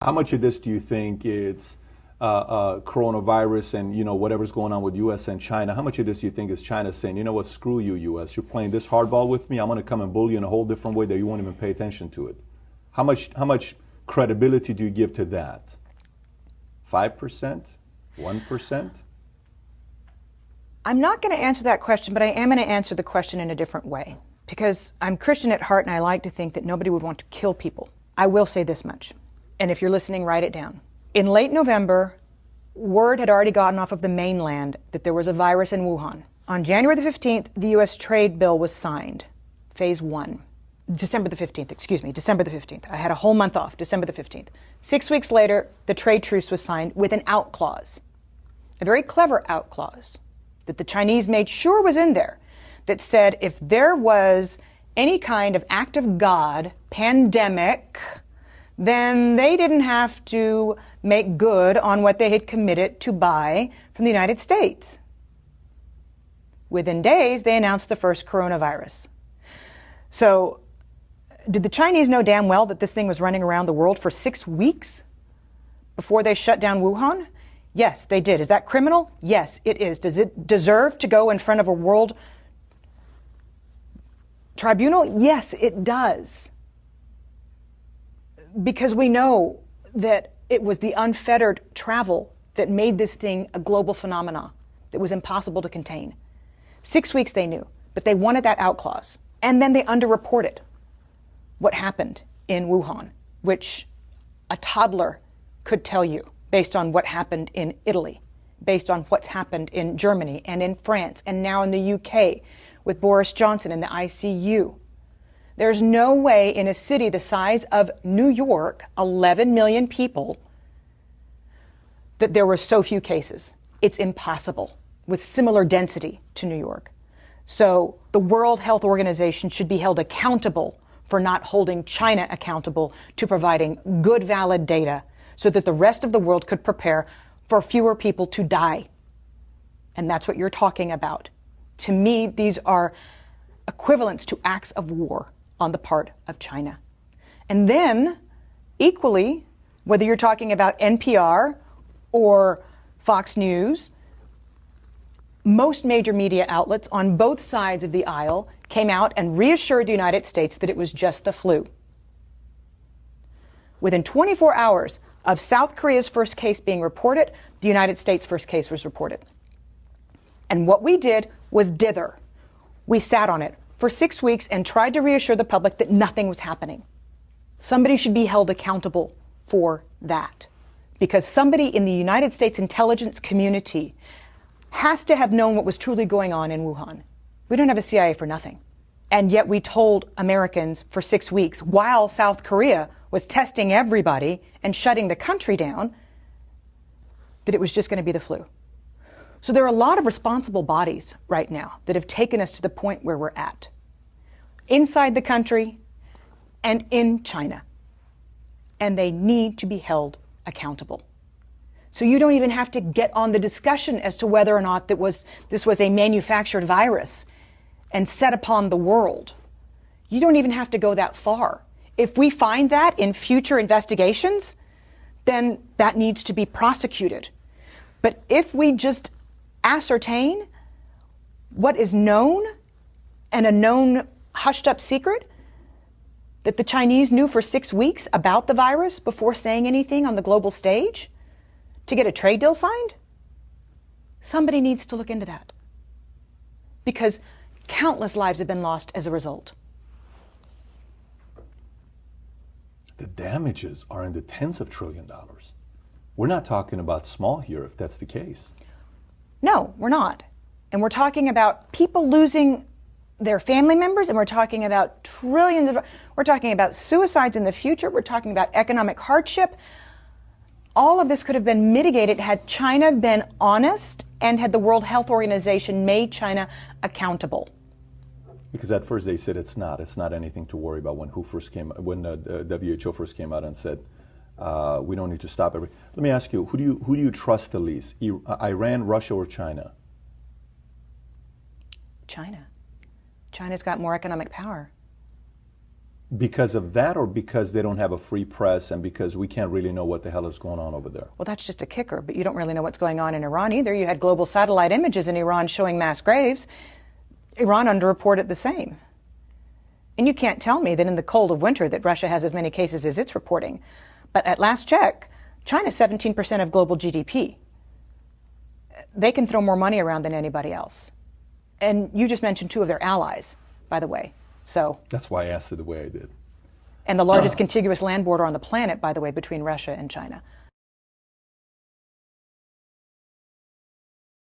How much of this do you think it's coronavirus and whatever's going on with U.S. and China? How much of this do you think is China saying, you know what, screw you, U.S. You're playing this hardball with me. I'm going to come and bully you in a whole different way that you won't even pay attention to it. How much credibility do you give to that? 5%? 1%? I'm not going to answer that question, but I am going to answer the question in a different way. Because I'm Christian at heart and I like to think that nobody would want to kill people. I will say this much, and if you're listening, write it down. In late November, word had already gotten off of the mainland that there was a virus in Wuhan. On January the 15th, the U.S. trade bill was signed, phase 1. December the 15th. I had a whole month off, December the 15th. 6 weeks later, the trade truce was signed with an out clause, a very clever out clause that the Chinese made sure was in there, that said if there was any kind of act of God, pandemic, then they didn't have to make good on what they had committed to buy from the United States. Within days, they announced the first coronavirus. So, did the Chinese know damn well that this thing was running around the world for 6 weeks before they shut down Wuhan? Yes, they did. Is that criminal? Yes, it is. Does it deserve to go in front of a world tribunal? Yes, it does. Because we know that it was the unfettered travel that made this thing a global phenomenon that was impossible to contain. 6 weeks they knew, but they wanted that out clause. And then they underreported what happened in Wuhan, which a toddler could tell you based on what happened in Italy, based on what's happened in Germany and in France and now in the UK with Boris Johnson in the ICU. There's no way in a city the size of New York, 11 million people, that there were so few cases. It's impossible with similar density to New York. So the World Health Organization should be held accountable for not holding China accountable to providing good, valid data so that the rest of the world could prepare for fewer people to die. And that's what you're talking about. To me, these are equivalents to acts of war on the part of China. And then, equally, whether you're talking about NPR or Fox News, most major media outlets on both sides of the aisle came out and reassured the United States that it was just the flu. Within 24 hours of South Korea's first case being reported, the United States' first case was reported. And what we did was dither. We sat on it for 6 weeks and tried to reassure the public that nothing was happening. Somebody should be held accountable for that. Because somebody in the United States intelligence community has to have known what was truly going on in Wuhan. We don't have a CIA for nothing. And yet we told Americans for 6 weeks, while South Korea was testing everybody and shutting the country down, that it was just going to be the flu. So there are a lot of responsible bodies right now that have taken us to the point where we're at, inside the country and in China. And they need to be held accountable. So you don't even have to get on the discussion as to whether or not this was a manufactured virus and set upon the world. You don't even have to go that far. If we find that in future investigations, then that needs to be prosecuted. But if we just ascertain what is known and a known hushed up secret that the Chinese knew for 6 weeks about the virus before saying anything on the global stage to get a trade deal signed, somebody needs to look into that. Because countless lives have been lost as a result. The damages are in the tens of trillions of dollars. We're not talking about small here if that's the case. No, we're not. And we're talking about people losing their family members, and we're talking about we're talking about suicides in the future, we're talking about economic hardship. All of this could have been mitigated had China been honest and had the World Health Organization made China accountable. Because at first they said it's not anything to worry about when the WHO first came out and said, we don't need to stop everything. Let me ask you, who do you trust the least? Iran, Russia, or China? China. China's got more economic power. Because of that, or because they don't have a free press and because we can't really know what the hell is going on over there? Well, that's just a kicker, but you don't really know what's going on in Iran either. You had global satellite images in Iran showing mass graves. Iran underreported the same. And you can't tell me that in the cold of winter that Russia has as many cases as it's reporting. But at last check, China's 17% of global GDP. They can throw more money around than anybody else. And you just mentioned two of their allies, by the way. So that's why I asked it the way I did. And the largest contiguous land border on the planet, by the way, between Russia and China.